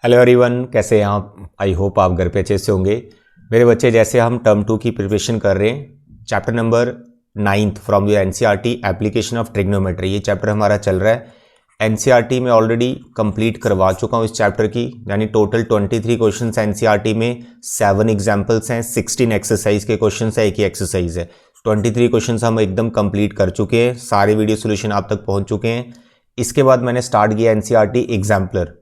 Hello everyone, कैसे हैं आप। आई होप आप घर पे अच्छे से होंगे। मेरे बच्चे, जैसे हम टर्म 2 की प्रिपरेशन कर रहे हैं, chapter number 9 from your NCERT application of trigonometry, ये चैप्टर हमारा चल रहा है। एनसीईआरटी में ऑलरेडी कंप्लीट करवा चुका हूँ इस चैप्टर की, यानी टोटल 23 क्वेश्चन एनसीईआरटी में 7 एग्जाम्पल्स हैं, 16 एक्सरसाइज के क्वेश्चन है, एक ही एक्सरसाइज है। 23 क्वेश्चन हम एकदम कंप्लीट कर चुके हैं, सारे वीडियो सोल्यूशन आप तक पहुँच चुके हैं। इसके बाद मैंने स्टार्ट किया एनसीईआरटी एग्जाम्पलर।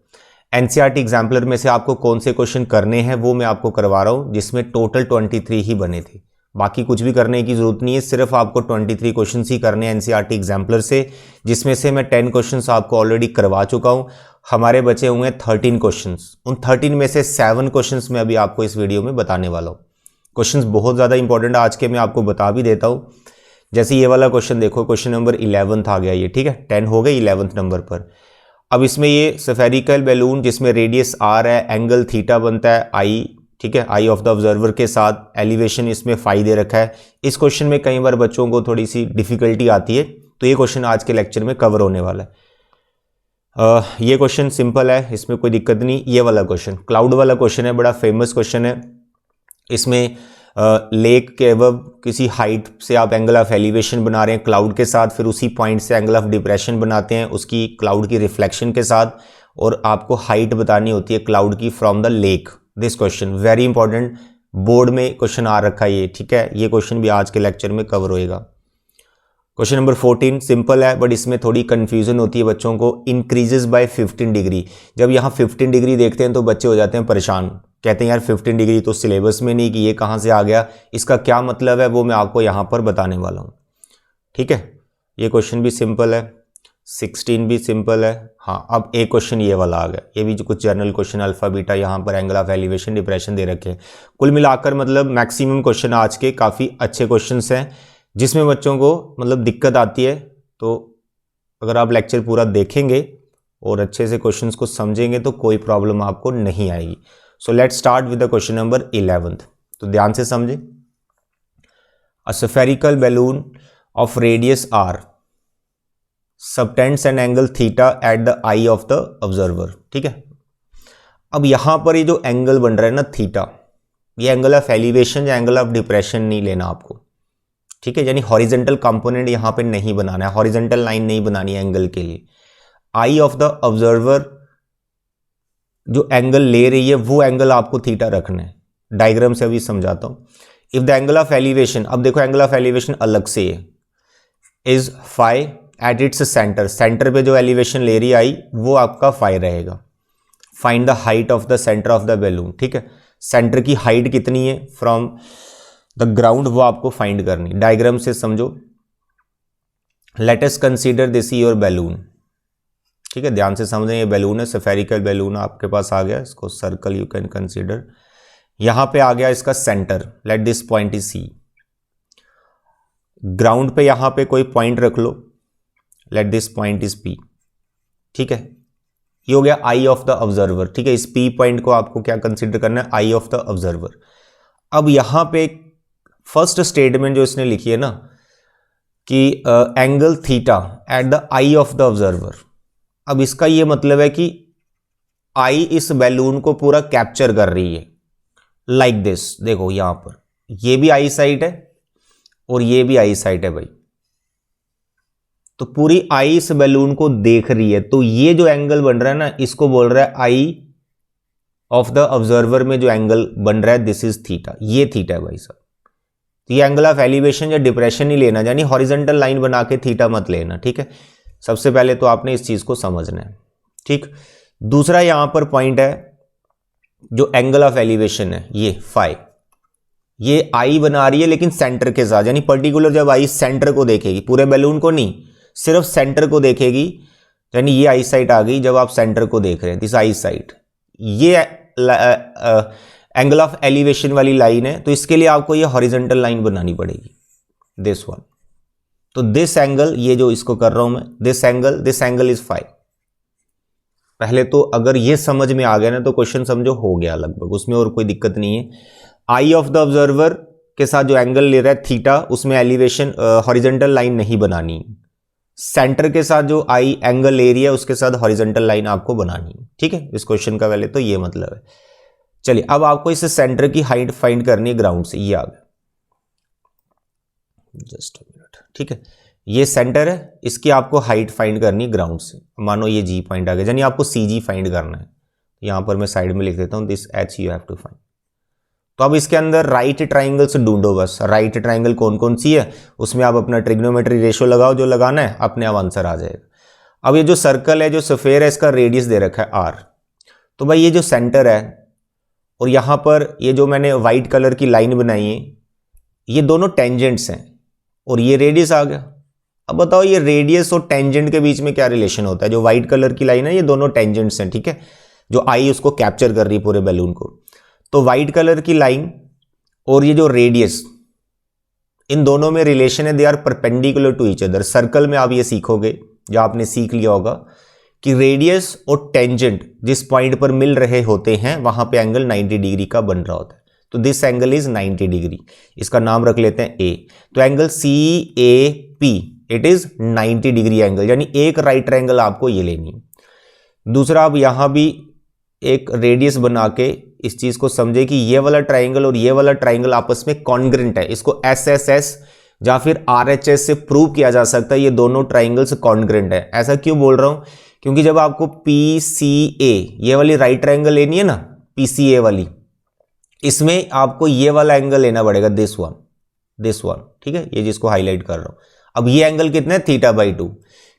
एनसीईआरटी एग्जाम्पलर में से आपको कौन से क्वेश्चन करने हैं वो मैं आपको करवा रहा हूं, जिसमें टोटल 23 ही बने थे। बाकी कुछ भी करने की जरूरत नहीं है, सिर्फ आपको 23 क्वेश्चन ही करने हैं एनसीईआरटी एग्जाम्पलर से, जिसमें से मैं 10 क्वेश्चन आपको ऑलरेडी करवा चुका हूं। हमारे बचे हुए हैं 13 क्वेश्चन। उन 13 में से 7 क्वेश्चन मैं अभी आपको इस वीडियो में बताने वाला हूँ। क्वेश्चन बहुत ज़्यादा इंपॉर्टेंट आज के, मैं आपको बता भी देता हूँ। जैसे ये वाला क्वेश्चन देखो, क्वेश्चन नंबर 11 आ गया ये, ठीक है, 10 हो गए 11 नंबर पर। अब इसमें ये स्फेरिकल बैलून जिसमें रेडियस आर है, एंगल थीटा बनता है आई, ठीक है, आई ऑफ द ऑब्जर्वर के साथ, एलिवेशन इसमें फाई दे रखा है। इस क्वेश्चन में कई बार बच्चों को थोड़ी सी डिफिकल्टी आती है, तो ये क्वेश्चन आज के लेक्चर में कवर होने वाला है। ये क्वेश्चन सिंपल है, इसमें कोई दिक्कत नहीं। ये वाला क्वेश्चन क्लाउड वाला क्वेश्चन है, बड़ा फेमस क्वेश्चन है। इसमें लेक के अबव किसी हाइट से आप एंगल ऑफ एलिवेशन बना रहे हैं क्लाउड के साथ, फिर उसी पॉइंट से एंगल ऑफ डिप्रेशन बनाते हैं उसकी क्लाउड की रिफ्लेक्शन के साथ, और आपको हाइट बतानी होती है क्लाउड की from the lake. This question very important, board में क्वेश्चन आ रखा है ये, ठीक है। ये क्वेश्चन भी आज के लेक्चर में कवर होएगा। क्वेश्चन नंबर 14 सिंपल है, बट इसमें थोड़ी कंफ्यूजन होती है बच्चों को। इंक्रीजेस बाय 15 डिग्री, जब यहाँ 15 डिग्री देखते हैं तो बच्चे हो जाते हैं परेशान, कहते हैं यार 15 डिग्री तो सिलेबस में नहीं कि ये कहाँ से आ गया, इसका क्या मतलब है, वो मैं आपको यहाँ पर बताने वाला हूँ, ठीक है। ये क्वेश्चन भी सिंपल है, 16 भी सिंपल है। हाँ, अब एक क्वेश्चन ये वाला आ गया, ये भी जो कुछ जनरल क्वेश्चन, अल्फा बीटा, यहाँ पर एंगल ऑफ एलिवेशन डिप्रेशन दे रखे हैं। कुल मिलाकर मतलब मैक्सिमम क्वेश्चन आज के काफ़ी अच्छे क्वेश्चन हैं, जिसमें बच्चों को मतलब दिक्कत आती है। तो अगर आप लेक्चर पूरा देखेंगे और अच्छे से क्वेश्चंस को समझेंगे तो कोई प्रॉब्लम आपको नहीं आएगी। So let's start with the question number 11। तो ध्यान से समझे। A spherical balloon of radius r subtends an angle theta at the eye of the observer, ठीक है। अब यहां पर ये जो एंगल बन रहा है ना थीटा, ये एंगल ऑफ एलिवेशन या एंगल ऑफ डिप्रेशन नहीं लेना आपको, ठीक है। यानी हॉरिजेंटल कंपोनेंट यहां पे नहीं बनाना है, हॉरिजेंटल लाइन नहीं बनानी है एंगल के लिए। आई ऑफ द ऑब्जर्वर जो एंगल ले रही है वो एंगल आपको थीटा रखना है। डायग्राम से अभी समझाता हूं। If the angle of elevation, अब देखो एंगल ऑफ एलिवेशन अलग से है, is phi at its centre, centre पे जो एलिवेशन ले रही आई वो आपका फाई रहेगा। Find the height of the centre of the balloon, ठीक है। सेंटर की हाइट कितनी है फ्रॉम द ग्राउंड, वो आपको फाइंड करनी। डायग्राम से समझो। Let us consider this your balloon, ठीक है, ध्यान से समझें। ये बैलून है, स्फेरिकल बैलून आपके पास आ गया, इसको सर्कल यू कैन कंसीडर। यहां पे आ गया इसका centre, let this point is C. Ground पे यहां पे कोई पॉइंट रख लो, let this point is P, ठीक है। ये हो गया आई ऑफ द ऑब्जर्वर, ठीक है। इस पी पॉइंट को आपको क्या कंसीडर करना है, आई ऑफ द ऑब्जर्वर। अब यहां पे फर्स्ट स्टेटमेंट जो इसने लिखी है ना कि angle theta at the eye of the observer, अब इसका ये मतलब है कि आई इस बैलून को पूरा कैप्चर कर रही है, लाइक दिस। देखो यहां पर ये भी आई साइट है और ये भी आई साइट है भाई, तो पूरी आई इस बैलून को देख रही है। तो ये जो एंगल बन रहा है ना, इसको बोल रहा है आई ऑफ द ऑब्जर्वर में जो एंगल बन रहा है, दिस इज थीटा, ये थीटा है भाई साहब। तो ये एंगल ऑफ एलिवेशन या डिप्रेशन नहीं लेना, यानी हॉरिजॉन्टल लाइन बना के थीटा मत लेना, ठीक है। सबसे पहले तो आपने इस चीज को समझना है, ठीक। दूसरा यहां पर पॉइंट है, जो एंगल ऑफ एलिवेशन है ये फाई, ये आई बना रही है लेकिन सेंटर के साथ, यानी पर्टिकुलर जब आई सेंटर को देखेगी, पूरे बैलून को नहीं, सिर्फ सेंटर को देखेगी, यानी ये आई साइट आ गई। जब आप सेंटर को देख रहे हैं, दिस आई साइट, ये एंगल ऑफ एलिवेशन वाली लाइन है, तो इसके लिए आपको ये हॉरिजॉन्टल लाइन बनानी पड़ेगी, दिस वन। तो दिस एंगल, ये जो इसको कर रहा हूं मैं, दिस एंगल इज फाई। पहले तो अगर ये समझ में आ गया ना तो क्वेश्चन समझो हो गया लगभग, उसमें और कोई दिक्कत नहीं है। आई ऑफ द ऑब्जर्वर के साथ जो एंगल ले रहा है थीटा, उसमें एलिवेशन हॉरिजॉन्टल लाइन नहीं बनानी, सेंटर के साथ जो आई एंगल एरिया उसके साथ हॉरिजॉन्टल लाइन आपको बनानी है, ठीक है। इस क्वेश्चन का पहले तो ये मतलब है। चलिए अब आपको इस सेंटर की हाइट फाइंड करनी है ग्राउंड से, ये आ गया, जस्ट मिनट, ठीक है। ये सेंटर है, इसकी आपको हाइट फाइंड करनी है ग्राउंड से। मानो ये जी पॉइंट आ गया, यानी आपको सी जी फाइंड करना है। यहां पर मैं साइड में लिख देता हूं, this h you have to find. तो अब इसके अंदर राइट ट्राइंगल से ढूंढो बस, राइट ट्राइंगल कौन कौन सी है, उसमें आप अपना ट्रिग्नोमेट्री रेशियो लगाओ, जो लगाना है अपने आप आंसर आ जाएगा। अब ये जो सर्कल है, जो सफेयर है, इसका रेडियस दे रखा है आर। तो भाई ये जो सेंटर है और यहां पर ये जो मैंने व्हाइट कलर की लाइन बनाई है, ये दोनों टेंजेंट्स हैं और ये रेडियस आ गया। अब बताओ ये रेडियस और टेंजेंट के बीच में क्या रिलेशन होता है। जो व्हाइट कलर की लाइन है ये दोनों टेंजेंट्स हैं, ठीक है, जो आई उसको कैप्चर कर रही है पूरे बैलून को। तो व्हाइट कलर की लाइन और ये जो रेडियस, इन दोनों में रिलेशन है, they are perpendicular to each other. Circle में आप ये सीखोगे, जो आपने सीख लिया होगा कि रेडियस और टेंजेंट जिस पॉइंट पर मिल रहे होते हैं वहां पे एंगल 90 डिग्री का बन रहा होता है। तो दिस एंगल इज 90 डिग्री, इसका नाम रख लेते हैं ए। तो angle C A P, it is 90 degree angle, यानी एक राइट ट्रायंगल आपको ये लेनी है। दूसरा, आप यहां भी एक रेडियस बना के इस चीज को समझे कि ये वाला ट्रायंगल और ये वाला ट्रायंगल आपस में कॉन्ग्रेंट है। इसको एसएसएस या फिर आरएचएस से प्रूव किया जा सकता है, ये दोनों ट्रायंगल्स कॉन्ग्रेंट है। ऐसा क्यों बोल रहा हूं, क्योंकि जब आपको पीसीए ये वाली राइट ट्रायंगल लेनी है ना, पीसीए वाली, इसमें आपको ये वाला एंगल लेना पड़ेगा, दिस वन, ठीक है, ये जिसको हाईलाइट कर रहा हूं। अब ये एंगल कितना है, θ/2,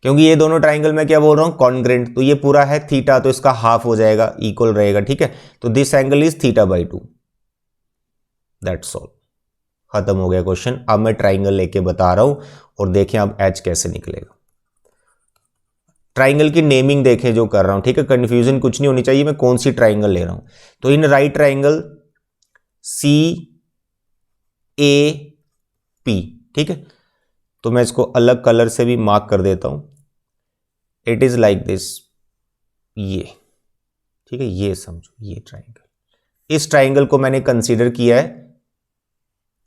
क्योंकि ये दोनों ट्राइंगल में क्या बोल रहा हूं, कॉन्ग्रेंट। तो ये पूरा है थीटा, तो इसका हाफ हो जाएगा, इक्वल रहेगा, ठीक है। तो this angle is θ/2, that's all, खत्म हो गया क्वेश्चन। अब मैं ट्राइंगल लेके बता रहा हूं और देखें अब एच कैसे निकलेगा। ट्राइंगल की नेमिंग देखें जो कर रहा हूं, ठीक है, कंफ्यूजन कुछ नहीं होनी चाहिए मैं कौन सी ट्राइंगल ले रहा हूं। तो in right triangle C A P, ठीक है, तो मैं इसको अलग कलर से भी मार्क कर देता हूं। इट इज लाइक दिस, ये, ठीक है, ये समझो, ये ट्राइंगल, इस ट्राइंगल को मैंने कंसीडर किया है।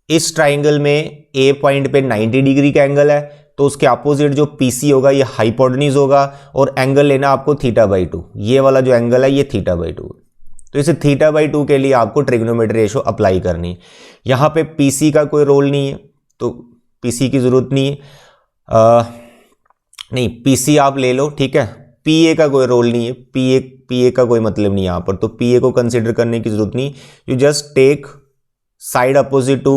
इस ट्राइंगल में ए पॉइंट पे 90 डिग्री का एंगल है, तो उसके अपोजिट जो पीसी होगा ये हाइपोटेन्यूज होगा, और एंगल लेना आपको θ/2। ये वाला जो एंगल है ये θ/2। तो इसे θ/2 के लिए आपको ट्रिग्नोमेट्री रेशियो अप्लाई करनी है। यहां पे पीसी का कोई रोल नहीं है, तो पीसी की जरूरत नहीं है, नहीं पीसी आप ले लो, ठीक है। पीए का कोई रोल नहीं है, पीए का कोई मतलब नहीं यहां पर, तो पीए को कंसीडर करने की जरूरत नहीं। You just take side opposite to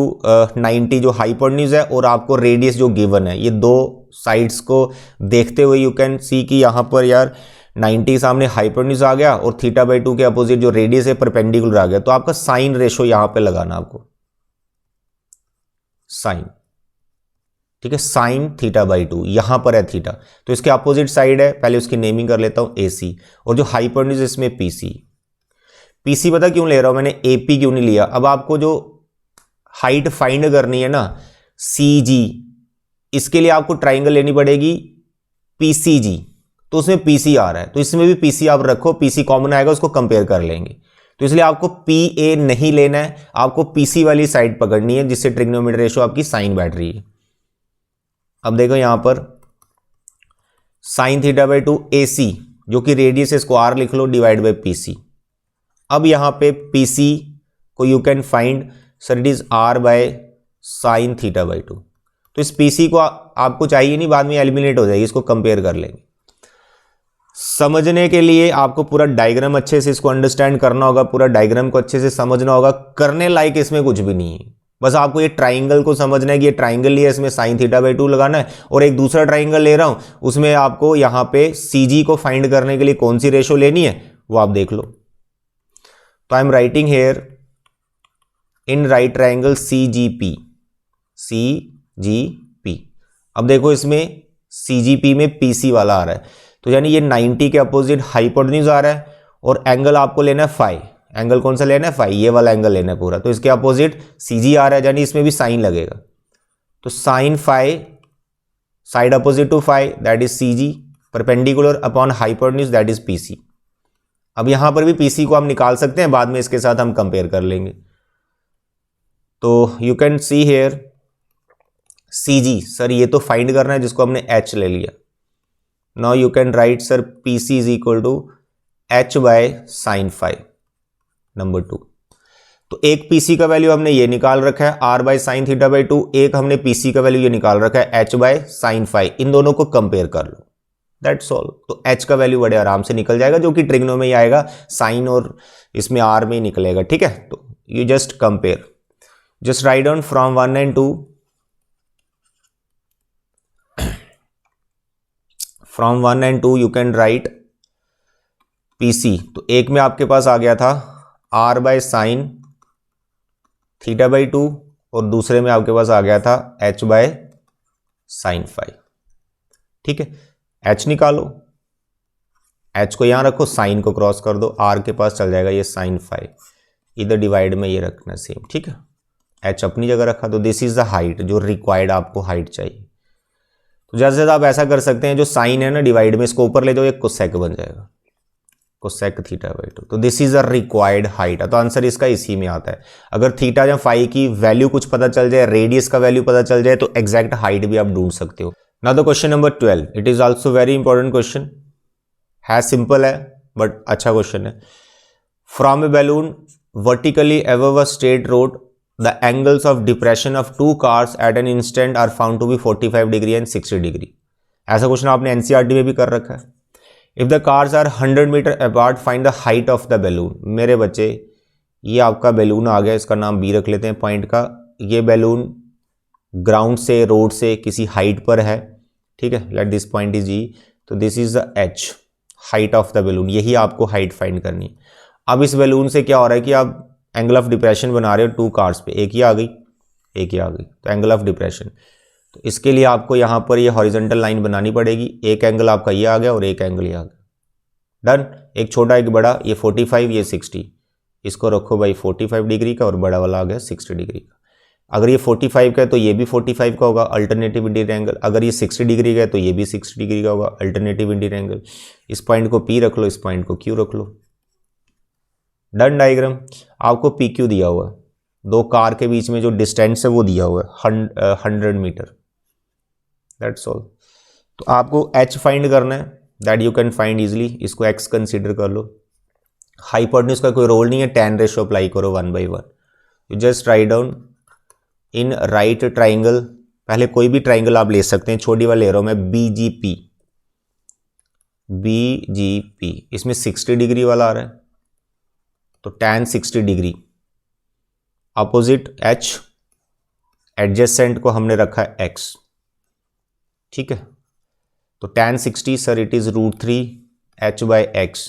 90 जो हाइपोटेन्यूज है, और आपको रेडियस जो गिवन है, ये दो साइड्स को देखते हुए यू कैन सी कि यहां पर यार 90 सामने हाइपोटेन्यूज आ गया और θ/2 के अपोजिट जो रेडियस है परपेंडिकुलर आ गया। तो आपका साइन रेशो यहां पे लगाना, आपको साइन, ठीक है, साइन θ/2, यहां पर है थीटा, तो इसके अपोजिट साइड है, पहले उसकी नेमिंग कर लेता हूं AC, और जो हाइपोटेन्यूज इसमें पीसी पता क्यों ले रहा हूं मैंने, AP क्यों नहीं लिया। अब आपको जो हाइट फाइंड करनी है ना, CG, इसके लिए आपको ट्राइंगल लेनी पड़ेगी PCG, तो उसमें PC आ रहा है, तो इसमें भी PC आप रखो, PC कॉमन आएगा, उसको कंपेयर कर लेंगे। तो इसलिए आपको PA नहीं लेना है, आपको PC वाली साइड पकड़नी है, जिससे ट्रिग्नोमेट्री रेशियो आपकी साइन बैठ रही है। अब देखो यहां पर साइन θ/2 AC, जो कि रेडियस है, इसको R लिख लो, डिवाइड बाय PC। अब यहां पे PC को you can find, sir it is R by sine θ/2। तो इस PC को आपको चाहिए नहीं, बाद में एलिमिनेट हो जाएगी, इसको कंपेयर कर लेंगे। समझने के लिए आपको पूरा डायग्राम अच्छे से इसको अंडरस्टैंड करना होगा, पूरा डायग्राम को अच्छे से समझना होगा। करने लायक इसमें कुछ भी नहीं है, बस आपको ये ट्राइंगल को समझना है कि ये ट्राइंगल लिया, इसमें साइन θ/2 लगाना है, और एक दूसरा ट्राइंगल ले रहा हूं, उसमें आपको यहां पे CG को फाइंड करने के लिए कौन सी रेशो लेनी है वो आप देख लो। तो I am writing here in right triangle CGP। अब देखो इसमें CGP में PC वाला आ रहा है, तो यानी ये 90 के अपोजिट हाइपोटेन्यूज आ रहा है, और एंगल आपको लेना है फाई। एंगल कौन सा लेना है, फाई, ये वाला एंगल लेना है पूरा। तो इसके अपोजिट CG आ रहा है, यानी इसमें भी साइन लगेगा, तो sine phi side opposite to phi, that is CG, perpendicular upon hypotenuse, that is PC। अब यहां पर भी PC को हम निकाल सकते हैं, बाद में इसके साथ हम कंपेयर कर लेंगे। तो you can see here CG, sir ये तो फाइंड करना है जिसको हमने H ले लिया, now you can write sir P C is equal to h by sine five, number 2। तो एक पीसी का वैल्यू हमने ये निकाल रखा है r by sine theta by 2, एक हमने पीसी का वैल्यू ये निकाल रखा है एच बाय साइन फाइव। इन दोनों को कंपेयर कर लो, दैट्स ऑल। तो एच का वैल्यू बड़े आराम से निकल जाएगा, जो कि ट्रिग्नो में ही आएगा, साइन और इसमें आर में ही निकलेगा, ठीक है। तो you just compare, just write down from 1 and 2, from 1 and 2 you can write P C. तो एक में आपके पास आ गया था r by sine theta by 2 और दूसरे में आपके पास आ गया था एच बाय साइन फाइव, ठीक है। एच निकालो, एच को यहां रखो, साइन को क्रॉस कर दो, आर के पास चल जाएगा ये साइन फाइव, इधर डिवाइड में ये रखना सेम, ठीक है। एच अपनी जगह रखा, तो दिस इज द हाइट जो रिक्वायर्ड आपको हाइट चाहिए। तो ज़्यादा से ज़्यादा आप ऐसा कर सकते हैं, जो साइन है ना डिवाइड में, इसको ऊपर ले जाओ, एक कोसेक बन जाएगा, कोसेक थीटा बाई 2। तो this is a required height, तो आंसर इसका इसी में आता है। अगर थीटा या फाई की वैल्यू कुछ पता चल जाए, रेडियस का वैल्यू पता चल जाए, तो एग्जैक्ट हाइट भी आप ढूंढ सकते हो। Now the question number 12, it is also very important question है, सिंपल है बट अच्छा क्वेश्चन है। From A balloon vertically above a straight road, the angles of depression of two cars at an instant are found to be 45 degree and 60 degree. ऐसा question आपने NCERT में भी कर रखा है। If the cars are 100 metre apart find the height of the balloon. मेरे बच्चे, ये आपका बैलून आ गया, इसका नाम बी रख लेते हैं पॉइंट का। ये बैलून ग्राउंड से, रोड से किसी हाइट पर है, ठीक है, लेट दिस पॉइंट इज जी। तो this is the H, height of the balloon, यही आपको हाइट फाइंड करनी है। अब इस बैलून से क्या हो रहा है कि आप एंगल ऑफ डिप्रेशन बना रहे हो टू कार्स पे, एक ही आ गई, एक ही आ गई, तो एंगल ऑफ डिप्रेशन। तो इसके लिए आपको यहाँ पर ये हॉरिजॉन्टल लाइन बनानी पड़ेगी। एक एंगल आपका ये आ गया और एक एंगल ये आ गया, डन। एक छोटा एक बड़ा, ये 45 ये 60, इसको रखो भाई 45 डिग्री का, और बड़ा वाला आ गया 60 डिग्री का। अगर ये 45 का है तो ये भी 45 का होगा, अल्टरनेटिव इंटीरियर एंगल। अगर ये 60 डिग्री का है तो ये भी 60 डिग्री का होगा, अल्टरनेटिव इंटीरियर एंगल। इस पॉइंट को पी रख लो, इस पॉइंट को क्यू रख लो, डन। डायग्राम आपको पी क्यू दिया हुआ है, दो कार के बीच में जो डिस्टेंस है वो दिया हुआ है 100 मीटर, दैट्स ऑल। तो आपको एच फाइंड करना है, that you can find easily. इसको एक्स कंसीडर कर लो। हाइपोटेन्यूज का कोई रोल नहीं है, tan रेशो अप्लाई करो 1/1। You just write down in right triangle, पहले कोई भी ट्राइंगल आप ले सकते हैं, छोटी वाले ले रहा हूं मैं, BGP, BGP। इसमें 60 डिग्री वाला आ रहा है, तो tan 60 degree, opposite h, adjacent को हमने रखा है x, ठीक है। तो tan 60 sir it is √3 h/x।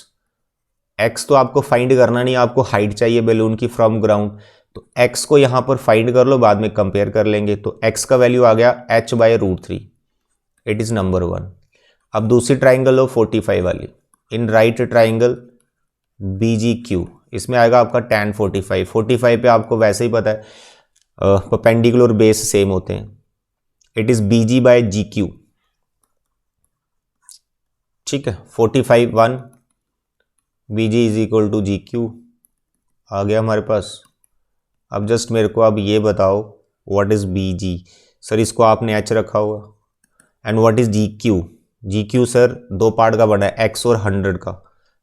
x तो आपको फाइंड करना नहीं, आपको हाइट चाहिए बैलून की फ्रॉम ग्राउंड, तो x को यहां पर फाइंड कर लो, बाद में कंपेयर कर लेंगे। तो x का वैल्यू आ गया h/√3, इट इज नंबर 1। अब दूसरी ट्राइंगल लो 45 वाली, इन राइट ट्राइंगल BGQ, इसमें आएगा आपका tan 45। 45 पे आपको वैसे ही पता है परपेंडिकुलर बेस सेम होते हैं, इट इज BG/GQ, ठीक है। 45 1, BG is equal to GQ आ गया हमारे पास। अब जस्ट मेरे को अब ये बताओ व्हाट इज BG। सर इसको आपने H रखा हुआ, and what is GQ। GQ sir दो पार्ट का बना है, x और 100 का,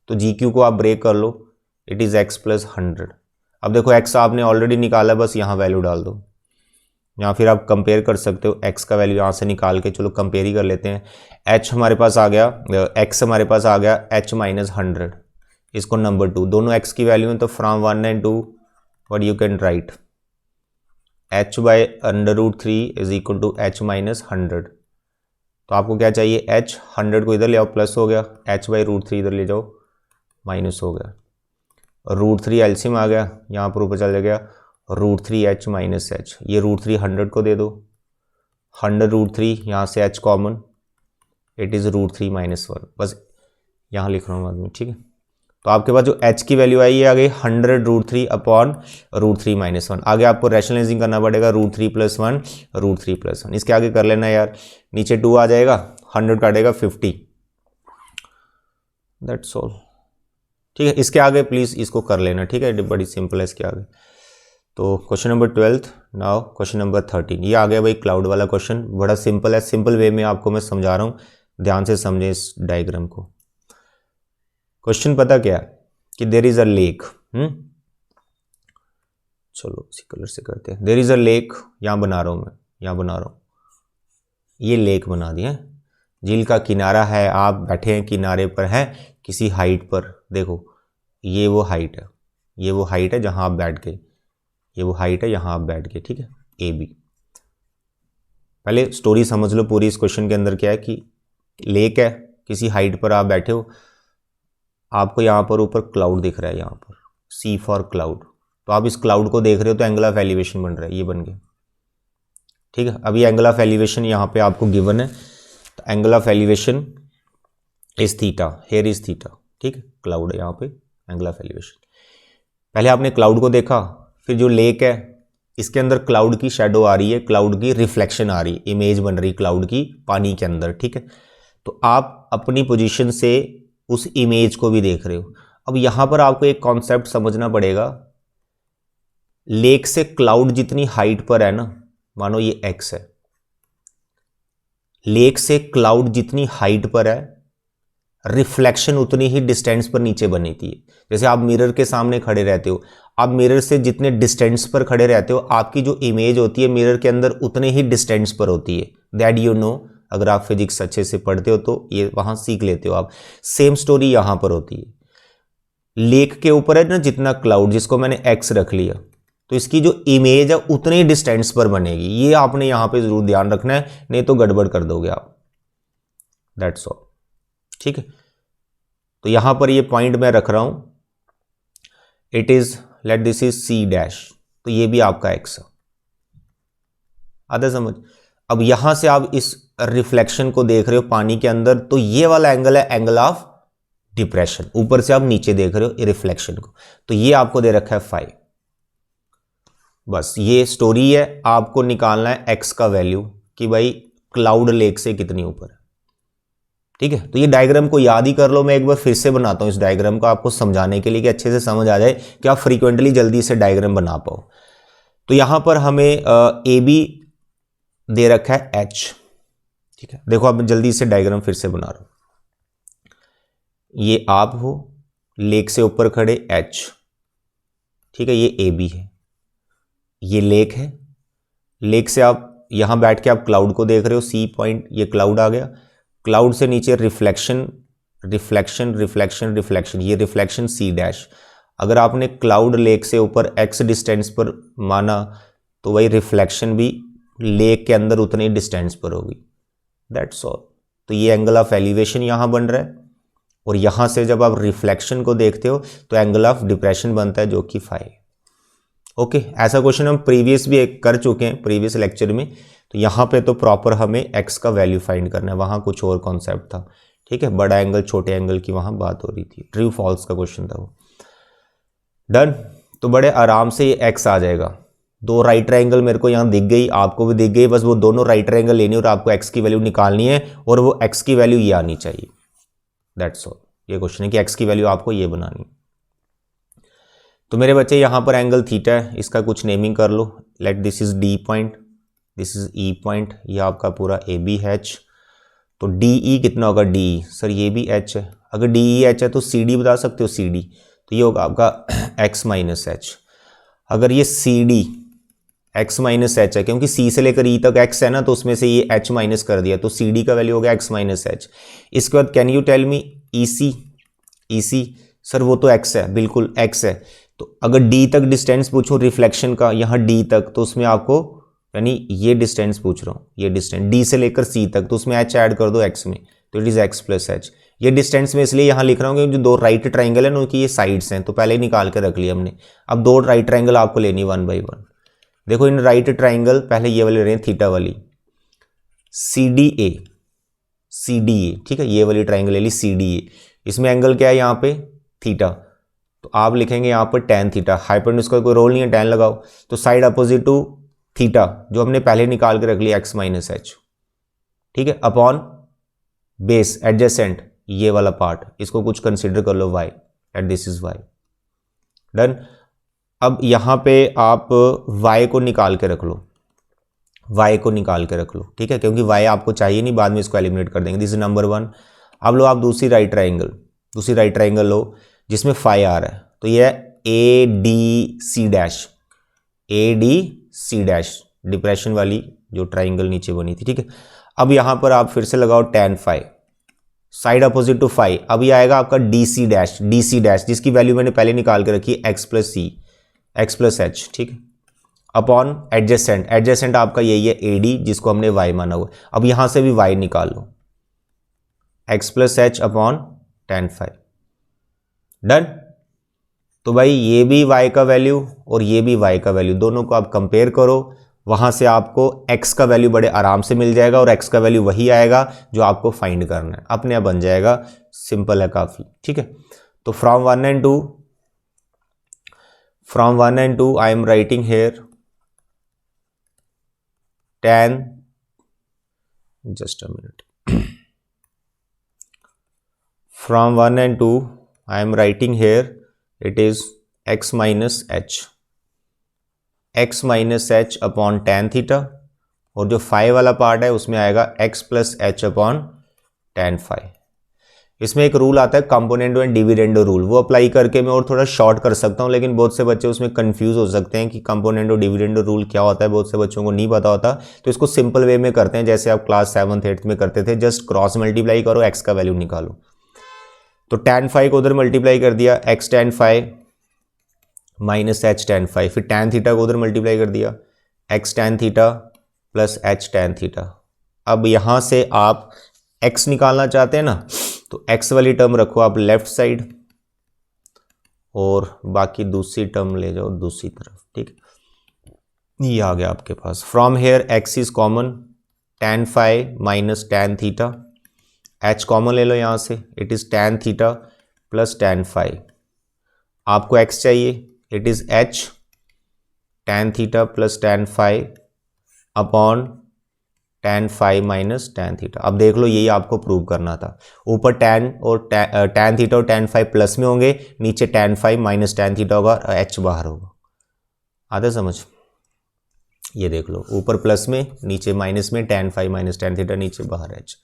तो GQ को आप ब्रेक कर लो, इट इज x + 100। अब देखो x आपने ऑलरेडी निकाला, बस यहाँ वैल्यू डाल दो, या फिर आप कंपेयर कर सकते हो, x का वैल्यू यहाँ से निकाल के, चलो कंपेयर ही कर लेते हैं। h हमारे पास आ गया, x हमारे पास आ गया h - 100, इसको नंबर 2, दोनों x की वैल्यू है, तो from 1 and 2 what you can write, h/√3 is equal to h - 100। तो आपको क्या चाहिए, h, 100 को इधर ले आओ, प्लस हो गया, h/√3 इधर ले जाओ, माइनस हो गया, √3 एलसीएम आ गया, यहाँ पर ऊपर चल गया √3h - h। ये √3 100 को दे दो, 100 √3, यहाँ से h कॉमन, इट इज़ √3 - 1, बस यहाँ लिख रहा हूँ बाद में, ठीक है। तो आपके पास जो h की वैल्यू आई ये आ गई 100 √3 अपॉन √3 - 1। आगे आपको रैशनलाइजिंग करना पड़ेगा, √3 + 1, √3 + 1, इसके आगे कर लेना यार, नीचे 2 आ जाएगा, 100 काटेगा 50, दैट्स ऑल, ठीक है। इसके आगे प्लीज़ इसको कर लेना, ठीक है, बड़ी सिंपल है इसके आगे। तो question number 12, now question number 13, ये आ गया भाई क्लाउड वाला क्वेश्चन, बड़ा सिंपल है, सिंपल वे में आपको मैं समझा रहा हूँ, ध्यान से समझें इस डायग्राम को। क्वेश्चन पता क्या है कि देयर इज अ लेक, चलो इसी कलर से करते हैं। देयर इज अ लेक, यहां बना रहा हूं मैं, यहां बना रहा हूं, ये लेक बना दिया। झील का किनारा है, आप बैठे हैं किनारे पर हैं किसी हाइट पर, देखो ये वो हाइट है, ये वो हाइट है जहां आप बैठ गए, ये वो हाइट है यहां आप बैठ गए, ठीक है, ए बी। पहले स्टोरी समझ लो पूरी। इस क्वेश्चन के अंदर क्या है कि लेक है, किसी हाइट पर आप बैठे हो, आपको यहाँ पर ऊपर क्लाउड दिख रहा है, यहाँ पर सी फॉर क्लाउड, तो आप इस क्लाउड को देख रहे हो तो एंगल ऑफ एलिवेशन बन रहा है, ये बन गया, ठीक है। अभी एंगल ऑफ एलिवेशन यहाँ पे आपको गिवन है, तो angle of elevation is theta, here is theta, ठीक है, क्लाउड है यहाँ पे एंगल ऑफ एलिवेशन। पहले आपने क्लाउड को देखा, फिर जो लेक है इसके अंदर क्लाउड की शेडो आ रही है, क्लाउड की रिफ्लेक्शन आ रही है, इमेज बन रही क्लाउड की पानी के अंदर, ठीक है। तो आप अपनी पोजीशन से उस इमेज को भी देख रहे हो। अब यहां पर आपको एक कॉन्सेप्ट समझना पड़ेगा, लेक से क्लाउड जितनी हाइट पर है ना, मानो ये एक्स है, लेक से क्लाउड जितनी हाइट पर है, रिफ्लेक्शन उतनी ही डिस्टेंस पर नीचे बनी थी। जैसे आप मिरर के सामने खड़े रहते हो, आप मिरर से जितने डिस्टेंस पर खड़े रहते हो, आपकी जो इमेज होती है मिरर के अंदर उतने ही डिस्टेंस पर होती है। दैट यू नो, अगर आप फिजिक्स अच्छे से पढ़ते हो तो ये वहां सीख लेते हो आप। सेम स्टोरी यहां पर होती है, लेक के ऊपर है ना जितना क्लाउड, जिसको मैंने एक्स रख लिया, तो इसकी जो इमेज है उतने ही डिस्टेंस पर बनेगी। ये आपने यहां पे जरूर ध्यान रखना है, नहीं तो गड़बड़ कर दोगे आप। दैट्स ऑल, ठीक है। तो यहां पर ये पॉइंट मैं रख रहा हूं, it is let this is C dash, तो ये भी आपका एक्स है, आधा समझ। अब यहां से आप इस रिफ्लेक्शन को देख रहे हो पानी के अंदर, तो ये वाला एंगल है एंगल ऑफ डिप्रेशन। ऊपर से आप नीचे देख रहे हो रिफ्लेक्शन को, तो ये आपको दे रखा है 5। बस ये स्टोरी है, आपको निकालना है एक्स का वैल्यू कि भाई क्लाउड लेक से कितनी ऊपर है, ठीक है। तो ये डायग्राम को याद ही कर लो, मैं एक बार फिर से बनाता हूं इस डायग्राम को आपको समझाने के लिए कि अच्छे से समझ आ जाए कि आप फ्रीक्वेंटली जल्दी से डायग्राम बना पाओ। तो यहां पर हमें ए बी दे रखा है एच, ठीक है। देखो अब जल्दी से डायग्राम फिर से बना रहा हूं, ये आप हो, लेक से ऊपर खड़े एच, ठीक है, ये ए बी है, ये लेक है, लेक से आप यहां बैठ के आप क्लाउड को देख रहे हो, सी पॉइंट, ये क्लाउड आ गया, क्लाउड से नीचे रिफ्लेक्शन रिफ्लेक्शन रिफ्लेक्शन रिफ्लेक्शन, ये रिफ्लेक्शन सी डैश। अगर आपने क्लाउड लेक से ऊपर एक्स डिस्टेंस पर माना, तो वही रिफ्लेक्शन भी लेक के अंदर उतनी डिस्टेंस पर होगी। That's all. तो ये एंगल ऑफ एलिवेशन यहां बन रहा है, और यहां से जब आप रिफ्लेक्शन को देखते हो तो एंगल ऑफ डिप्रेशन बनता है, जो कि 5। ओके, ऐसा क्वेश्चन हम प्रीवियस भी एक कर चुके हैं प्रीवियस लेक्चर में। तो यहाँ पे तो प्रॉपर हमें एक्स का वैल्यू फाइंड करना है, वहाँ कुछ और कॉन्सेप्ट था, ठीक है, बड़ा एंगल छोटे एंगल की वहाँ बात हो रही थी, ट्रू फॉल्स का क्वेश्चन था वो। डन। तो बड़े आराम से ये एक्स आ जाएगा। 2 राइट ट्रायंगल मेरे को यहाँ दिख गई, आपको भी दिख गई, बस वो दोनों राइट ट्रायंगल लेनी और आपको एक्स की वैल्यू निकालनी है, और वो एक्स की वैल्यू ये आनी चाहिए। That's all. ये क्वेश्चन है कि एक्स की वैल्यू आपको ये बनानी। तो मेरे बच्चे यहाँ पर एंगल थीटा है, इसका कुछ नेमिंग कर लो। Let this is D point, this is E point, ये आपका पूरा ए बी एच। तो डी ई कितना होगा, डी ई, सर ये भी एच है, अगर डी ई एच है तो सी डी बता सकते हो, सी डी, तो ये होगा आपका एक्स माइनस एच। अगर ये C D x minus h है, क्योंकि सी से लेकर ई तक एक्स है ना, तो उसमें से ये एच माइनस कर दिया, तो सी डी का वैल्यू हो गया एक्स माइनस एच। इसके बाद can you tell me E C, E C, sir वो तो एक्स है, बिल्कुल एक्स है। तो अगर डी तक डिस्टेंस पूछूं रिफ्लेक्शन का, यहाँ डी तक, तो उसमें आपको यानी ये डिस्टेंस पूछ रहा हूँ, ये डिस्टेंस डी से लेकर सी तक, तो उसमें एच ऐड कर दो एक्स में, तो it is x plus H. ये डिस्टेंस में इसलिए यहाँ लिख रहा हूँ क्योंकि जो 2 राइट ट्राइंगल है उनकी ये साइड्स हैं, तो पहले ही निकाल के रख लिया हमने। अब 2 राइट ट्राइंगल आपको लेनी 1 बाई 1। देखो इन राइट ट्राइंगल पहले ये वाले रहे थीटा वाली, C D A, C D A, ठीक है, ये वाली ट्राइंगल ले ली सी डी ए, इसमें एंगल क्या है यहाँ पे, थीटा, तो आप लिखेंगे यहाँ पर tan थीटा, हाइपोटेन्यूज का कोई रोल नहीं है, tan लगाओ, तो साइड अपोजिट टू थीटा जो हमने पहले निकाल के रख लिया x माइनस एच, ठीक है, अपॉन बेस एडजेसेंट ये वाला पार्ट, इसको कुछ कंसिडर कर लो y, at this is y। Done. अब यहाँ पे आप y को निकाल के रख लो, y को निकाल के रख लो, ठीक है, क्योंकि y आपको चाहिए नहीं, बाद में इसको एलिमिनेट कर देंगे। This is number 1। अब लो आप दूसरी राइट ट्राइंगल लो जिसमें फाई आ रहा है, तो ये A D C dash depression वाली जो ट्राइंगल नीचे बनी थी, ठीक है। अब यहां पर आप फिर से लगाओ tan phi, side opposite to phi. अब ये आएगा आपका डी सी डैश जिसकी वैल्यू मैंने पहले निकाल के रखी है x प्लस एच, ठीक है, अपॉन एडजेसेंट आपका यही है AD जिसको हमने y माना हुआ। अब यहां से भी y निकाल लो, x plus h upon tan phi. Done. तो भाई ये भी y का वैल्यू और ये भी y का वैल्यू, दोनों को आप कंपेयर करो, वहां से आपको x का वैल्यू बड़े आराम से मिल जाएगा और x का वैल्यू वही आएगा जो आपको फाइंड करना है, अपने आप बन जाएगा, सिंपल है काफी, ठीक है। तो from 1 and 2 I am writing here tan, just a minute, from 1 and 2 I am writing here it is x minus h upon tan theta, और जो फाई वाला पार्ट है उसमें आएगा x plus h upon tan phi. इसमें एक rule आता है कंपोनेंडो एंड डिविडेंडो रूल, वो अप्लाई करके मैं और थोड़ा शॉर्ट कर सकता हूँ, लेकिन बहुत से बच्चे उसमें कंफ्यूज हो सकते हैं कि कंपोनेंडो डिविडेंडो रूल क्या होता है, बहुत से बच्चों को नहीं पता होता। तो इसको सिंपल वे में करते हैं जैसे आप क्लास 7th 8th में करते थे, जस्ट क्रॉस मल्टीप्लाई करो, x का वैल्यू निकालो। तो tan फाई को उधर मल्टीप्लाई कर दिया, x tan phi minus h tan phi, फिर tan थीटा को उधर मल्टीप्लाई कर दिया, x tan theta plus h tan theta. अब यहां से आप x निकालना चाहते हैं ना, तो x वाली टर्म रखो आप लेफ्ट साइड और बाकी दूसरी टर्म ले जाओ दूसरी तरफ, ठीक है। ये आ गया आपके पास। From here x is common, tan phi minus tan theta, h common ले लो यहां से, it is tan theta plus tan phi. आपको x चाहिए, it is h tan theta plus tan phi upon tan phi minus tan theta. अब देख लो यही आपको प्रूव करना था, ऊपर tan और tan थीटा और tan फाई प्लस में होंगे, नीचे tan phi minus tan theta होगा, h बाहर होगा। आता समझ? ये देख लो, ऊपर प्लस में नीचे माइनस में, tan phi minus tan theta, नीचे बाहर h।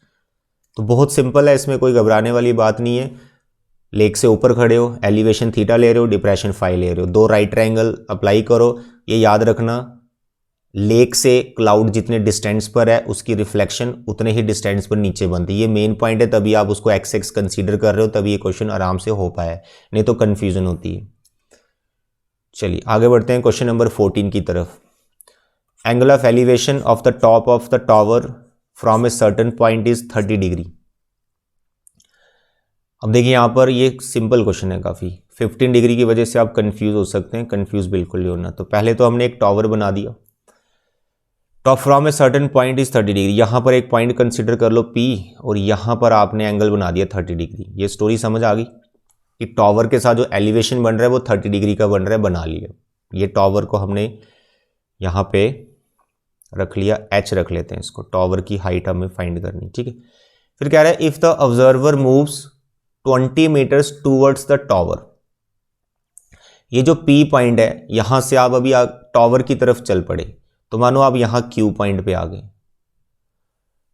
तो बहुत सिंपल है, इसमें कोई घबराने वाली बात नहीं है। लेक से ऊपर खड़े हो, एलिवेशन थीटा ले रहे हो, डिप्रेशन फाई ले रहे हो, दो राइट ट्रायंगल अप्लाई करो। ये याद रखना, लेक से क्लाउड जितने डिस्टेंस पर है उसकी रिफ्लेक्शन उतने ही डिस्टेंस पर नीचे बनती है। ये मेन पॉइंट है, तभी आप उसको एक्स कंसीडर कर रहे हो, तभी ये क्वेश्चन आराम से हो पाया, नहीं तो कंफ्यूजन होती है। चलिए आगे बढ़ते हैं क्वेश्चन नंबर 14 की तरफ। Angle of elevation of the top of the tower from a certain point is 30 degree. अब देखिए यहां पर ये सिंपल क्वेश्चन है काफी, 15 डिग्री की वजह से आप कंफ्यूज हो सकते हैं, कंफ्यूज बिल्कुल नहीं होना। तो पहले तो हमने एक टावर बना दिया, top from a certain point is 30 degree. यहां पर एक पॉइंट कंसीडर कर लो P, और यहां पर आपने एंगल बना दिया 30 डिग्री। ये स्टोरी समझ आ गई कि टावर के साथ जो एलिवेशन बन रहा है वो 30 डिग्री का बन रहा है, बना लिया। ये टावर को हमने यहां पे रख लिया, h रख लेते हैं इसको, टावर की हाइट हमें फाइंड करनी, ठीक है। फिर कह रहा है if the observer moves 20 metres towards the tower. ये जो P पॉइंट है, यहां से आप अभी टावर की तरफ चल पड़े, तो मानो आप यहां Q पॉइंट पे आ गए।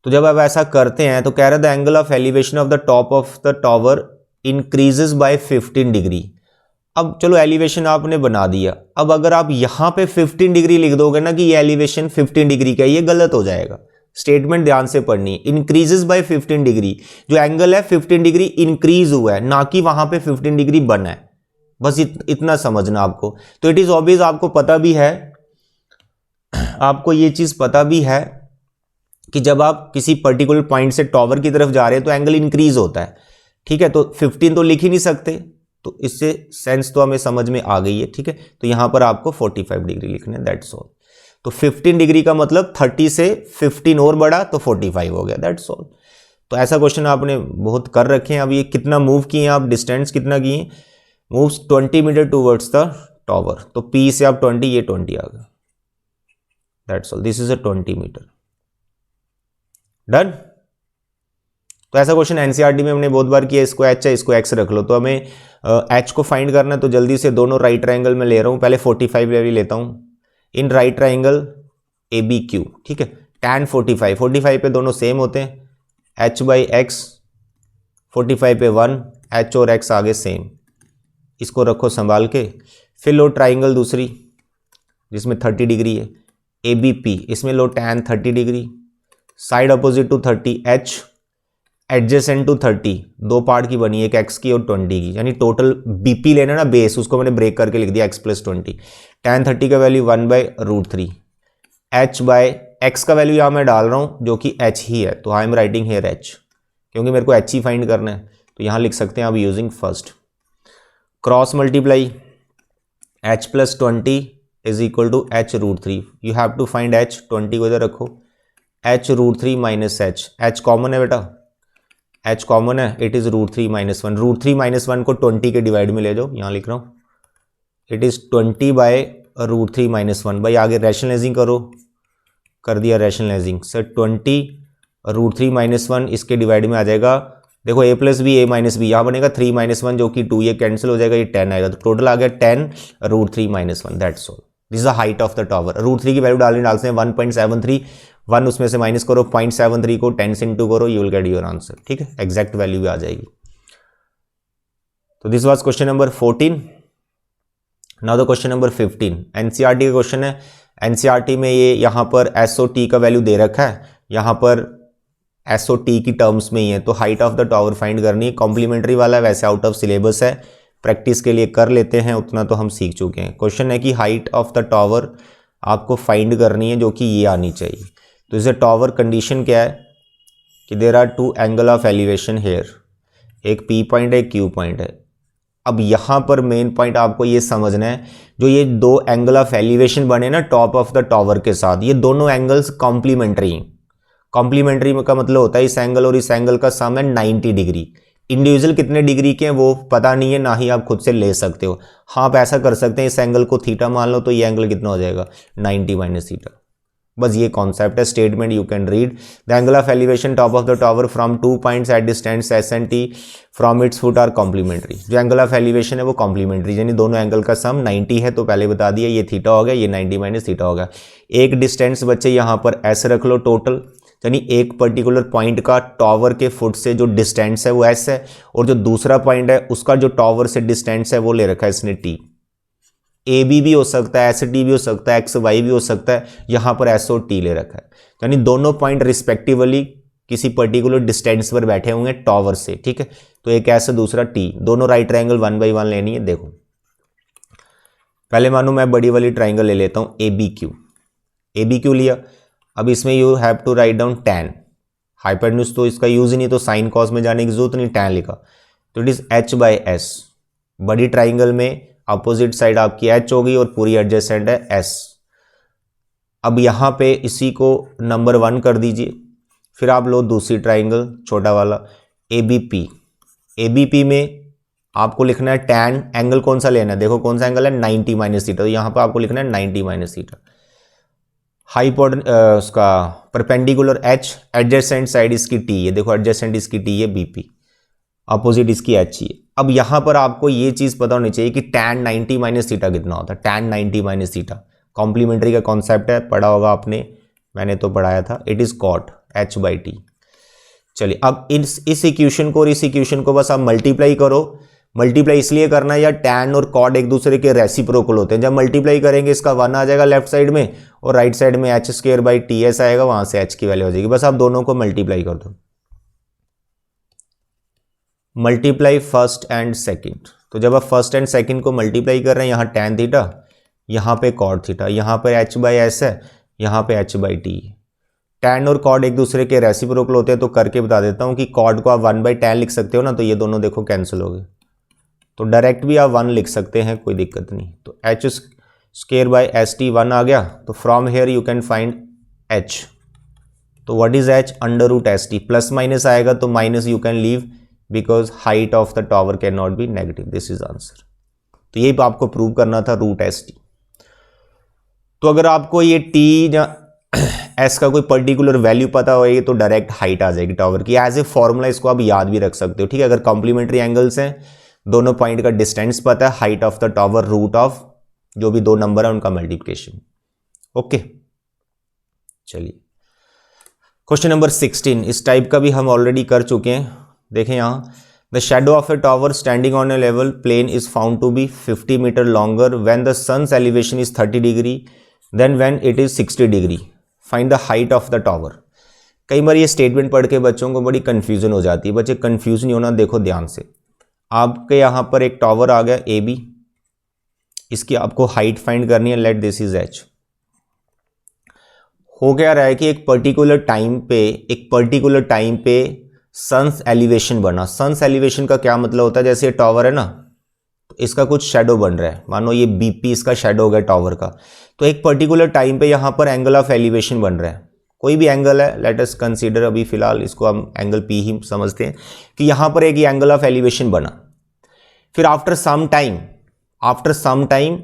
तो जब आप ऐसा करते हैं तो कह रहा है the angle of elevation of the top of the tower increases by 15 degree. अब चलो एलिवेशन आपने बना दिया, अब अगर आप यहां पे 15 डिग्री लिख दोगे ना कि ये एलिवेशन 15 डिग्री का, ये गलत हो जाएगा। स्टेटमेंट ध्यान से पढ़नी है, इंक्रीजेस बाय 15 डिग्री, जो एंगल है 15 डिग्री इंक्रीज हुआ है, ना कि वहां पे 15 डिग्री बना है, बस इतना समझना आपको। तो इट इज ऑब्वियस, आपको पता भी है, आपको ये चीज पता भी है कि जब आप किसी पर्टिकुलर पॉइंट से टावर की तरफ जा रहे हैं तो एंगल इंक्रीज होता है, ठीक है। तो 15 तो लिख ही नहीं सकते, तो इससे सेंस तो हमें समझ में आ गई है, ठीक है। तो यहां पर आपको 45 डिग्री लिखना है, दैट्स ऑल। तो 15 डिग्री का मतलब 30 से 15 और बढ़ा तो 45 हो गया, दैट्स ऑल। तो ऐसा क्वेश्चन आपने बहुत कर रखे हैं। अब ये कितना मूव किए आप, डिस्टेंस कितना किए, moves 20 metre towards the tower, तो P से आप 20, ये 20 आ गया, that's all. This is a 20 metre, done. तो ऐसा क्वेश्चन एनसीईआरटी में हमने बहुत बार किया, इसको h है इसको x रख लो। तो हमें h को फाइंड करना है, तो जल्दी से दोनों राइट ट्रायंगल में ले रहा हूं, पहले 45 डिग्री लेता हूं। इन राइट ट्रायंगल ABQ, ठीक है। tan 45 पे दोनों सेम होते हैं, h/x 45 पे 1, h और x आगे सेम, इसको रखो संभाल के। फिर लो ट्राइंगल दूसरी जिसमें 30 डिग्री है, ABP, इसमें लो tan 30 degree, side opposite to 30 h, adjacent to 30, दो पार्ट की बनी है, एक x की और 20 की, यानी टोटल BP लेना ना बेस, उसको मैंने ब्रेक करके लिख दिया x + 20। tan 30 का वैल्यू 1/√3, h/x का वैल्यू यहाँ मैं डाल रहा हूँ जो कि h ही है, तो I am writing here h, क्योंकि मेरे को h ही फाइंड करना है, तो यहाँ लिख सकते हैं आप using first. Cross multiply h + 20 is equal to h√3, you have to find h, 20 को इधर रखो, h√3 - h, h कॉमन है बेटा, h कॉमन है, इट इज √3 - 1, √3 - 1 को 20 के डिवाइड में ले जाओ, यहाँ लिख रहा हूँ, इट इज 20/√3 - 1। भाई आगे रैशनलाइजिंग करो, कर दिया रैशनलाइजिंग सर, 20√3 - 1 इसके डिवाइड में आ जाएगा, देखो a + b a - b, यहाँ बनेगा 3 - 1 जो कि 2, ये कैंसिल हो जाएगा, ये 10 आएगा, तो टोटल आ गया 10√3 - 1, that's all. This is the height of the tower. √3 की वैल्यू डालते हैं 1.73, 1 उसमें से माइनस करो, 0.73 को 10 से इंटू करो, you will get your answer, ठीक है, एग्जैक्ट वैल्यू भी आ जाएगी। तो this was question number 14। Now the question number 15 NCERT का क्वेश्चन है। एनसीईआरटी में ये यहाँ पर SOT का वैल्यू दे रखा है, यहाँ पर SOT की टर्म्स में ही है, तो height of the tower find करनी है, कॉम्प्लीमेंट्री वाला है, वैसे आउट ऑफ सिलेबस है, प्रैक्टिस के लिए कर लेते हैं, उतना तो हम सीख चुके हैं। क्वेश्चन है कि हाइट ऑफ द टावर आपको फाइंड करनी है, जो कि ये आनी चाहिए। तो इसे टावर कंडीशन क्या है कि there are 2 angle of elevation here, एक P पॉइंट है, एक Q पॉइंट है। अब यहाँ पर मेन पॉइंट आपको ये समझना है, जो ये 2 एंगल ऑफ एलिवेशन बने ना टॉप ऑफ द टावर के साथ, ये दोनों एंगल्स कॉम्प्लीमेंट्री हैं। कॉम्प्लीमेंट्री का मतलब होता है इस एंगल और इस एंगल का सम है 90 डिग्री। इंडिविजुअल कितने डिग्री के हैं वो पता नहीं है, ना ही आप खुद से ले सकते हो। हाँ आप ऐसा कर सकते हैं, इस एंगल को थीटा मान लो, तो ये एंगल कितना हो जाएगा 90 - थीटा। बस ये कॉन्सेप्ट है, statement you can read. The angle of elevation top of the tower from 2 points at distance S and T from its foot are complementary. जो एंगल ऑफ एलिवेशन है वो कॉम्प्लीमेंट्री, यानी दोनों एंगल का सम 90 है, तो पहले बता दिया, ये थीटा हो गया, ये 90 - थीटा हो गया। एक डिस्टेंस बच्चे यहाँ पर S रख लो टोटल, यानी एक पर्टिकुलर पॉइंट का टावर के फुट से जो डिस्टेंस है वो S है, और जो दूसरा पॉइंट है उसका जो टावर से डिस्टेंस है वो ले रखा है इसने T। AB भी हो सकता है, ST भी हो सकता है, XY भी हो सकता है, यहाँ पर S और T ले रखा है, यानी दोनों पॉइंट रिस्पेक्टिवली किसी पर्टिकुलर डिस्टेंस पर बैठे होंगे टावर से, ठीक है। तो एक S दूसरा T, दोनों राइट ट्रायंगल 1 by 1 लेनी है। देखो पहले मानो मैं बड़ी वाली ट्रायंगल ले लेता हूँ ABQ लिया। अब इसमें you have to write down tan, hypotenuse तो इसका यूज ही नहीं, तो साइन कॉस में जाने की जरूरत नहीं, tan लिखा, तो इट इज h/s। बड़ी ट्राइंगल में अपोजिट साइड आपकी h होगी और पूरी एडजेसेंट है s। अब यहाँ पे इसी को नंबर 1 कर दीजिए, फिर आप लो दूसरी ट्राइंगल छोटा वाला ABP में आपको लिखना है tan, एंगल कौन सा लेना है, देखो कौन सा एंगल है 90 - थीटा, तो यहाँ पर आपको लिखना है 90 - थीटा। उसका परपेंडिकुलर H, एडजेसेंट साइड इसकी T है, देखो एडजेसेंट इसकी T है BP, अपोजिट इसकी H ही है। अब यहाँ पर आपको ये चीज़ पता होनी चाहिए कि tan 90 - थीटा कितना होता है, tan 90 - थीटा कॉम्प्लीमेंट्री का कॉन्सेप्ट है, पढ़ा होगा आपने, मैंने तो पढ़ाया था, इट इज़ cot H/T। चलिए अब इस इक्वेशन को और इस इक्वेशन को बस आप मल्टीप्लाई करो। मल्टीप्लाई इसलिए करना है या tan और cot एक दूसरे के रेसिप्रोकल होते हैं, जब मल्टीप्लाई करेंगे इसका 1 आ जाएगा लेफ्ट साइड में और राइट साइड में h² आएगा, वहां से h की वैल्यू हो जाएगी। बस आप दोनों को मल्टीप्लाई कर दो, मल्टीप्लाई फर्स्ट एंड सेकंड। तो जब आप फर्स्ट एंड सेकंड को मल्टीप्लाई कर रहे हैं, यहाँ tan थीटा, यहाँ पे cot थीटा, यहाँ पे h/s है, यहाँ पे h/t है। tan और cot एक दूसरे के रेसिप्रोकल होते हैं, तो करके बता देता हूँ कि cot को आप 1/tan लिख सकते हो ना, तो ये दोनों देखो कैंसिल हो गए, तो डायरेक्ट भी आप 1 लिख सकते हैं, कोई दिक्कत नहीं। तो h² 1 आ गया, तो from here you can find h। तो what is h, √ST, plus minus आएगा तो minus you can leave because height of the tower can not be negative, this is answer. तो यही आपको प्रूव करना था, √ST। तो अगर आपको ये T या S का कोई पर्टिकुलर वैल्यू पता होगी तो डायरेक्ट हाइट आ जाएगी टावर की, एज ए फॉर्मूला इसको आप याद भी रख सकते हो, ठीक है। अगर कॉम्प्लीमेंट्री एंगल्स हैं, दोनों पॉइंट का डिस्टेंस पता है, height of the tower root of जो भी 2 नंबर है उनका मल्टीप्लिकेशन, ओके। चलिए क्वेश्चन नंबर 16, इस टाइप का भी हम ऑलरेडी कर चुके हैं। देखें यहाँ, the shadow of a tower standing on a level plane is found to be 50 metre longer when the sun's elevation is 30 degree then when it is 60 degree, find the height of the tower. कई बार ये statement पढ़ के बच्चों को बड़ी confusion हो जाती है। बच्चे कन्फ्यूज नहीं होना, देखो ध्यान से। आपके यहाँ पर एक टावर आ गया ए बी, इसकी आपको हाइट फाइंड करनी है, लेट दिस इज एच। हो क्या रहा है कि एक पर्टिकुलर टाइम पे सन्स एलिवेशन बना। सन्स एलिवेशन का क्या मतलब होता है, जैसे ये टावर है ना, तो इसका कुछ शेडो बन रहा है, मानो ये बीपी इसका शेडो हो गया टावर का। तो एक पर्टिकुलर टाइम पे यहाँ पर एंगल ऑफ एलिवेशन बन रहा है, कोई भी एंगल है, लेट अस कंसीडर, अभी फिलहाल इसको हम एंगल पी ही समझते हैं कि यहाँ पर एक एंगल ऑफ एलिवेशन बना। फिर आफ्टर सम टाइम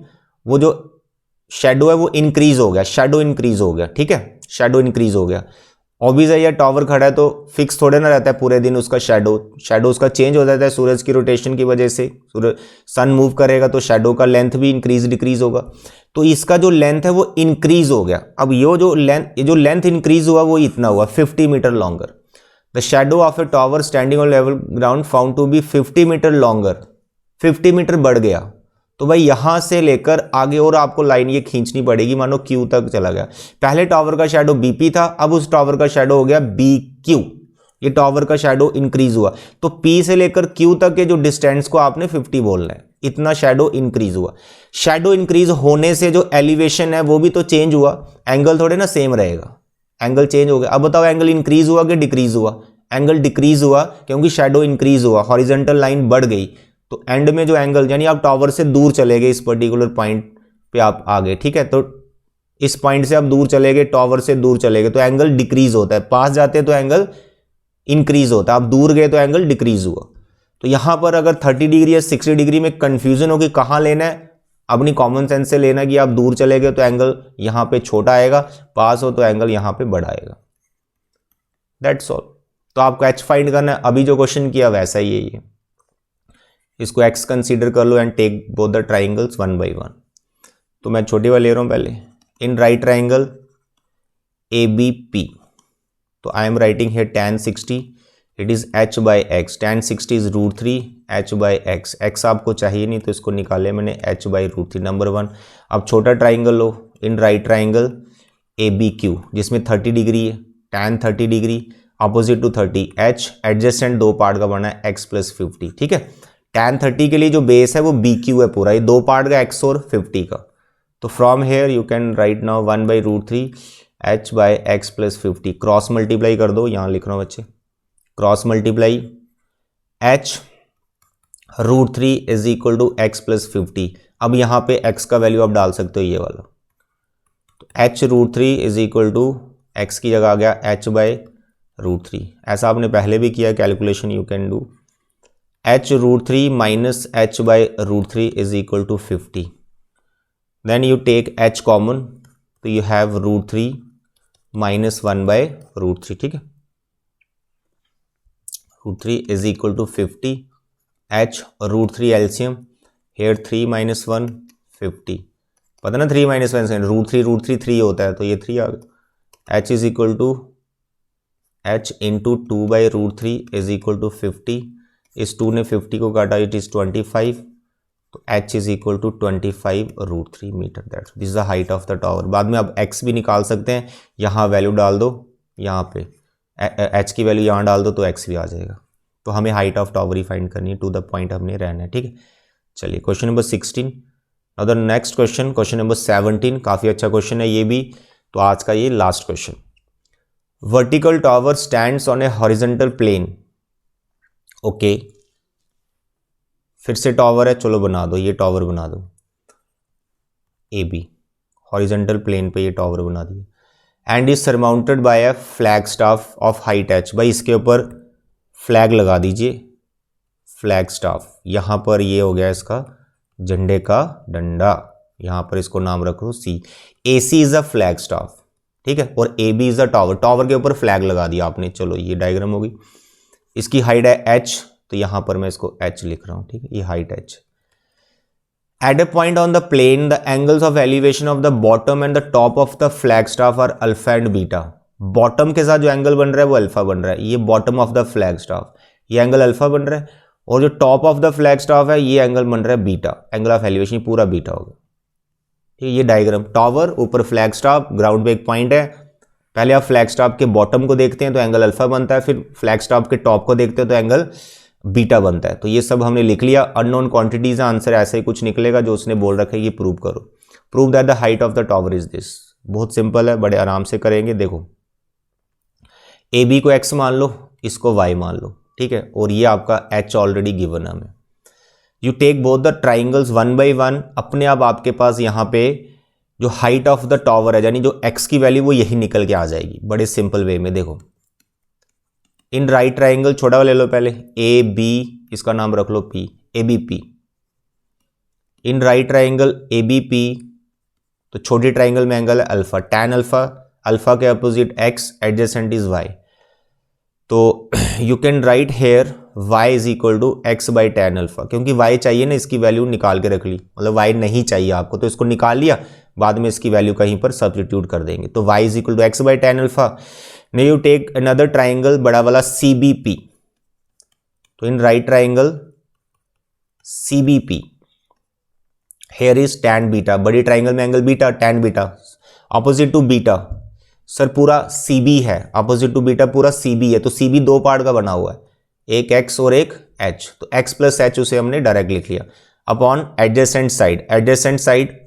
वो जो शेडो है वो इंक्रीज हो गया, शेडो इंक्रीज हो गया, ठीक है, शेडो इंक्रीज हो गया। ऑब्वियस है, ये टावर खड़ा है तो फिक्स थोड़े ना रहता है पूरे दिन उसका शेडो उसका चेंज हो जाता है सूरज की रोटेशन की वजह से। सन मूव करेगा तो शेडो का लेंथ भी इंक्रीज डिक्रीज होगा। तो इसका जो लेंथ है वो इंक्रीज हो गया। अब ये जो लेंथ इंक्रीज हुआ वो इतना हुआ 50 metre longer. The shadow of a tower standing on level ground found to be 50 metre longer, 50 metre बढ़ गया। तो भाई यहां से लेकर आगे और आपको लाइन ये खींचनी पड़ेगी, मानो क्यू तक चला गया। पहले टावर का शेडो बीपी था, अब उस टावर का शेडो हो गया बी क्यू, ये टावर का शेडो इंक्रीज हुआ। तो पी से लेकर क्यू तक के जो डिस्टेंस को आपने 50 बोलना है, इतना शेडो इंक्रीज हुआ। शेडो इंक्रीज होने से जो एलिवेशन है वो भी तो चेंज हुआ, एंगल थोड़े ना सेम रहेगा, एंगल चेंज हो गया। अब बताओ एंगल इंक्रीज हुआ कि डिक्रीज हुआ? एंगल डिक्रीज हुआ, क्योंकि शेडो इंक्रीज हुआ, हॉरिजॉन्टल लाइन बढ़ गई। तो एंड में जो एंगल, यानी आप टावर से दूर चले गए, इस पर्टिकुलर पॉइंट पे आप आ गए, ठीक है, तो इस पॉइंट से आप दूर चले गए, टावर से दूर चले गए, तो एंगल डिक्रीज होता है। पास जाते तो एंगल इंक्रीज होता है, आप दूर गए तो एंगल डिक्रीज हुआ। तो यहां पर अगर 30 डिग्री या 60 डिग्री में कंफ्यूजन हो कि कहां लेना है, अपनी कॉमन सेंस से लेना कि आप दूर चले गए तो एंगल यहां पे छोटा आएगा, पास हो तो एंगल यहां पे बड़ा आएगा, दैट्स ऑल। तो आपको एच फाइंड करना है, अभी जो क्वेश्चन किया वैसा ही है ये। इसको एक्स कंसीडर कर लो and take both the triangles one by one. तो मैं छोटी वाली ले रहा हूं पहले। In right triangle A B P, तो I am writing here tan 60, it is h by x. tan 60 is √3 h by x. x आपको चाहिए नहीं तो इसको निकाले मैंने, h बाई √3, नंबर 1। अब छोटा ट्राइंगल लो, in right triangle A B Q, जिसमें 30 डिग्री है, tan 30 degree opposite to 30, h adjacent दो पार्ट का बना है x प्लस 50, ठीक है। tan 30 के लिए जो बेस है वो बी क्यू है पूरा, ये दो पार्ट का x और 50 का। तो from here you can write now 1 by √3 h by x plus 50, cross multiply कर दो, यहां लिख रहा हूं बच्चे, cross multiply h √3 is equal to x plus 50। अब यहां पे x का वैल्यू आप डाल सकते हो, ये वाला, तो h √3 is equal to x की जगह आ गया h बाई √3। ऐसा आपने पहले भी किया calculation, you can do h √3 minus h by √3 is equal to 50। Then you take h common, तो यू हैव √3 माइनस 1 बाई √3, ठीक है। √3 इज इक्वल टू 50, h √3 एल्सियम, हेयर 3 माइनस 1 50, पता ना 3 माइनस 1 √3 3 होता है, तो ये 3 आ गया। h is equal to h into 2 by √3 is equal to 50, इस 2 ने 50 को काटा, इट इज 25, तो h is equal to 25 √3 metre, that's this is the height of the tower. बाद में आप x भी निकाल सकते हैं, यहाँ वैल्यू डाल दो, यहाँ पे h की वैल्यू यहाँ डाल दो तो x भी आ जाएगा। तो हमें height of tower he find करनी है, टू द पॉइंट हमने रहना है, ठीक है। चलिए question number 16। Now the next question, question number 17, काफ़ी अच्छा क्वेश्चन है ये भी, तो आज का ये last question. Vertical tower stands on a horizontal plane, okay, फिर से टावर है, चलो बना दो, ये टावर बना दो ए बी, हॉरिजॉन्टल प्लेन पे ये टावर बना दिया, and is surmounted bye a flag staff of height h। भाई इसके ऊपर फ्लैग लगा दीजिए, फ्लैग स्टाफ, यहाँ पर ये हो गया इसका झंडे का डंडा, यहाँ पर इसको नाम रखो C. A C is a flag staff, ठीक है, और A B is a tower, tower के ऊपर फ्लैग लगा दिया आपने। चलो ये डायग्राम होगी, इसकी हाइट है h, तो यहां पर मैं इसको h लिख रहा हूं, ठीक है, ये height h। At a point on the plane the angles of elevation of the bottom and the top of the flag staff are alpha and beta. Bottom के साथ जो एंगल बन रहा है वो अल्फा बन रहा है, ये bottom of the flag staff, ये एंगल अल्फा बन रहा है, और जो top of the flag staff है ये एंगल बन रहा है बीटा, एंगल ऑफ एलिवेशन पूरा बीटा होगा। ठीक है, ये डायग्राम, टावर ऊपर फ्लैग स्टाफ, ग्राउंड पे एक पॉइंट है, पहले आप फ्लैग स्टाफ के बॉटम को देखते हैं तो एंगल अल्फा बनता है, फिर फ्लैग स्टाफ के टॉप को देखते हैं तो एंगल बीटा बनता है। तो ये सब हमने लिख लिया, अननोन क्वांटिटीज, आंसर ऐसे ही कुछ निकलेगा जो उसने बोल रखा है ये प्रूव करो। Prove that the height of the tower is this. बहुत सिंपल है, बड़े आराम से करेंगे। देखो ए बी को एक्स मान लो, इसको वाई मान लो, ठीक है, और ये आपका एच ऑलरेडी गिवन है हमें। You take both the triangles one by one, अपने आप आपके पास यहाँ पे जो हाइट ऑफ द टावर है यानी जो एक्स की वैल्यू वो यही निकल के आ जाएगी बड़े सिंपल वे में। देखो इन राइट ट्राइंगल छोटा वाला ले लो पहले, ए बी, इसका नाम रख लो P, A B P. In right triangle A B P, तो छोटी ट्राइंगल में एंगल है अल्फा, टैन अल्फा, अल्फा के opposite x, adjacent is y. तो you can write here y is equal to x by tan alpha, क्योंकि y चाहिए ना, इसकी वैल्यू निकाल के रख ली, मतलब y नहीं चाहिए आपको तो इसको निकाल लिया, बाद में इसकी वैल्यू कहीं पर सब्स्टिट्यूट कर देंगे। तो y is equal to x by tan alpha. Now you take another triangle बड़ा वाला सी बी पी, तो in right triangle C B P here is tan beta, बड़ी ट्राइंगल में angle beta, tan beta, opposite to beta. Sir पूरा C B है, opposite to beta पूरा C B है, तो सी बी दो part का बना हुआ है, एक x और एक h, तो x प्लस एच उसे हमने डायरेक्ट लिख लिया upon adjacent side. Adjacent side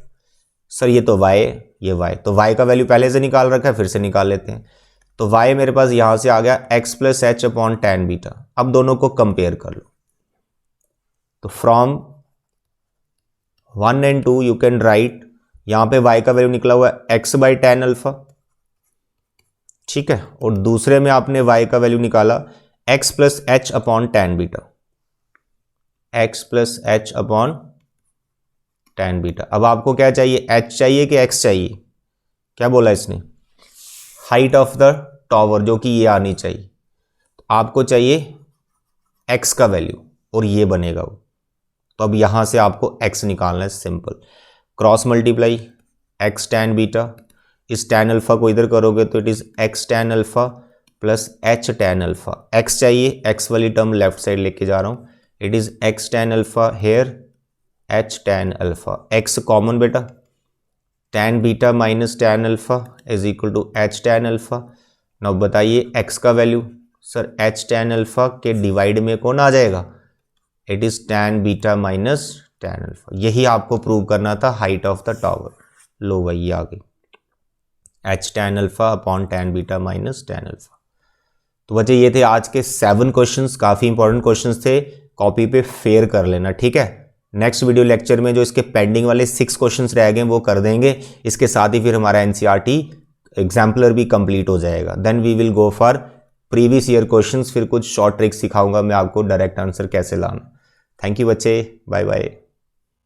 sir ये तो y, ये y, तो y का वैल्यू पहले से निकाल रखा है, फिर से निकाल लेते हैं। तो y मेरे पास यहां से आ गया x plus h upon tan beta. अब दोनों को कंपेयर कर लो, तो from 1 and 2 you can right, यहां पे y का वैल्यू निकला हुआ है x बाई टैन अल्फा, ठीक है, और दूसरे में आपने y का वैल्यू निकाला x plus h upon tan beta, x plus h upon tan beta. अब आपको क्या चाहिए, h चाहिए कि x चाहिए? क्या बोला इसने, हाइट ऑफ द टावर, जो कि ये आनी चाहिए। तो आपको चाहिए x का वैल्यू और ये बनेगा वो, तो अब यहां से आपको x निकालना है, simple cross multiply x tan beta, इस टैन अल्फा को इधर करोगे तो it is x tan alpha plus h tan alpha. x चाहिए, x वाली टर्म लेफ्ट साइड लेके जा रहा हूं, it is x tan alpha here h tan alpha, x common बेटा, tan beta minus tan alpha is equal to h tan alpha. Now बताइए x का value, sir h tan alpha के divide में कौन आ जाएगा, it is tan beta minus tan alpha. यही आपको prove करना था हाइट ऑफ द टावर। लो भाई आ गई h tan alpha upon tan beta minus tan alpha. तो बच्चे ये थे आज के 7 क्वेश्चंस, काफ़ी इंपॉर्टेंट क्वेश्चंस थे, कॉपी पे फेयर कर लेना, ठीक है। नेक्स्ट वीडियो लेक्चर में जो इसके पेंडिंग वाले 6 क्वेश्चंस रह गए वो कर देंगे, इसके साथ ही फिर हमारा एनसीईआरटी एग्जाम्पलर भी कंप्लीट हो जाएगा। Then we will go for previous year questions, फिर कुछ शॉर्ट ट्रिक्स सिखाऊंगा मैं आपको डायरेक्ट आंसर कैसे लाना। थैंक यू बच्चे, बाय बाय।